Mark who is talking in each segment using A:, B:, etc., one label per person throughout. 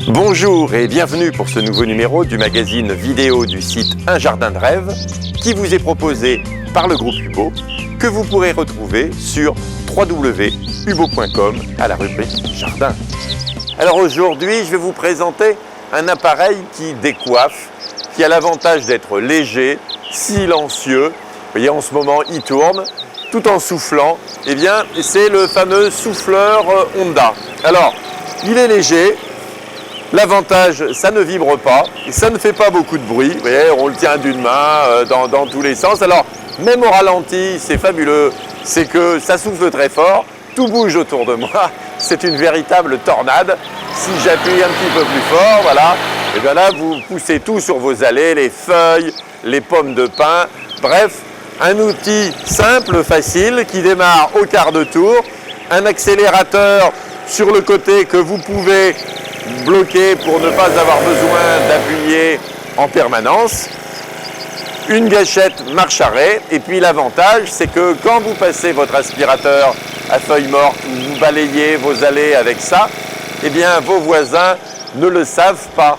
A: Bonjour et bienvenue pour ce nouveau numéro du magazine vidéo du site Un Jardin de Rêve qui vous est proposé par le groupe Hubo, que vous pourrez retrouver sur www.hubo.com à la rubrique Jardin. Alors aujourd'hui, je vais vous présenter un appareil qui décoiffe, qui a l'avantage d'être léger, silencieux. Vous voyez, en ce moment, il tourne tout en soufflant. Eh bien, c'est le fameux souffleur Honda. Alors, il est léger. L'avantage, ça ne vibre pas, et ça ne fait pas beaucoup de bruit. Vous voyez, on le tient d'une main dans tous les sens. Alors, même au ralenti, c'est fabuleux. C'est que ça souffle très fort, tout bouge autour de moi. C'est une véritable tornade. Si j'appuie un petit peu plus fort, voilà, et bien là, vous poussez tout sur vos allées, les feuilles, les pommes de pin. Bref, un outil simple, facile, qui démarre au quart de tour. Un accélérateur sur le côté que vous pouvez bloqué pour ne pas avoir besoin d'appuyer en permanence, une gâchette marche-arrêt, et puis l'avantage c'est que quand vous passez votre aspirateur à feuilles mortes ou vous balayez vos allées avec ça, eh bien vos voisins ne le savent pas.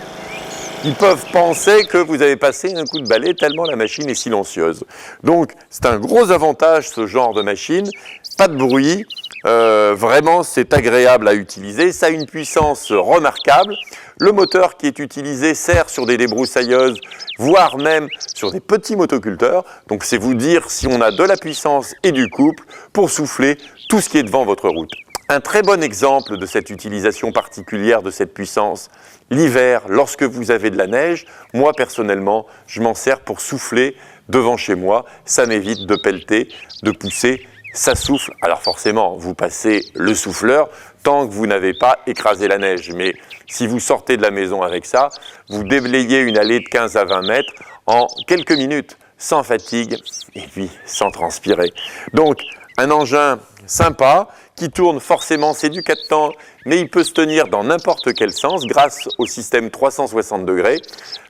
A: Ils peuvent penser que vous avez passé un coup de balai tellement la machine est silencieuse. Donc c'est un gros avantage ce genre de machine, pas de bruit. Vraiment, c'est agréable à utiliser, ça a une puissance remarquable. Le moteur qui est utilisé sert sur des débroussailleuses, voire même sur des petits motoculteurs. Donc c'est vous dire si on a de la puissance et du couple pour souffler tout ce qui est devant votre route. Un très bon exemple de cette utilisation particulière de cette puissance, l'hiver, lorsque vous avez de la neige, moi personnellement, je m'en sers pour souffler devant chez moi. Ça m'évite de pelleter, de pousser. Ça souffle, alors forcément, vous passez le souffleur tant que vous n'avez pas écrasé la neige. Mais si vous sortez de la maison avec ça, vous déblayez une allée de 15 à 20 mètres en quelques minutes, sans fatigue et puis sans transpirer. Donc, un engin sympa qui tourne forcément, c'est du 4 temps, mais il peut se tenir dans n'importe quel sens grâce au système 360 degrés.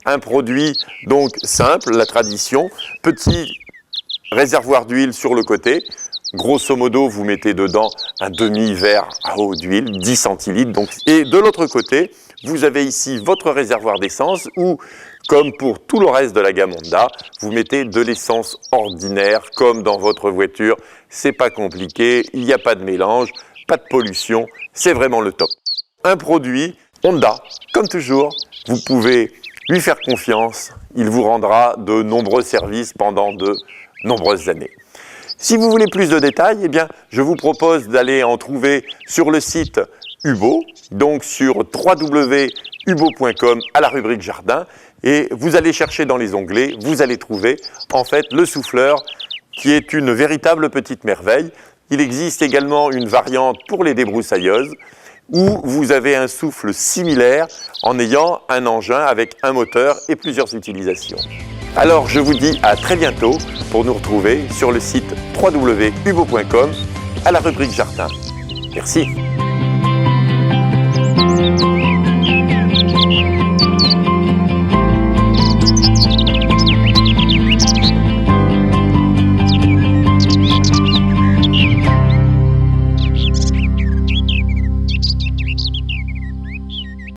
A: Un produit donc simple, la tradition, petit réservoir d'huile sur le côté. Grosso modo, vous mettez dedans un demi-verre à eau d'huile, 10 centilitres. Donc. Et de l'autre côté, vous avez ici votre réservoir d'essence où, comme pour tout le reste de la gamme Honda, vous mettez de l'essence ordinaire, comme dans votre voiture. C'est pas compliqué, il n'y a pas de mélange, pas de pollution, c'est vraiment le top. Un produit Honda, comme toujours, vous pouvez lui faire confiance, il vous rendra de nombreux services pendant de nombreuses années. Si vous voulez plus de détails, eh bien, je vous propose d'aller en trouver sur le site Hubo, donc sur www.hubo.com à la rubrique Jardin, et vous allez chercher dans les onglets, vous allez trouver en fait le souffleur qui est une véritable petite merveille. Il existe également une variante pour les débroussailleuses où vous avez un souffle similaire en ayant un engin avec un moteur et plusieurs utilisations. Alors je vous dis à très bientôt pour nous retrouver sur le site www.hubo.com à la rubrique Jardin. Merci.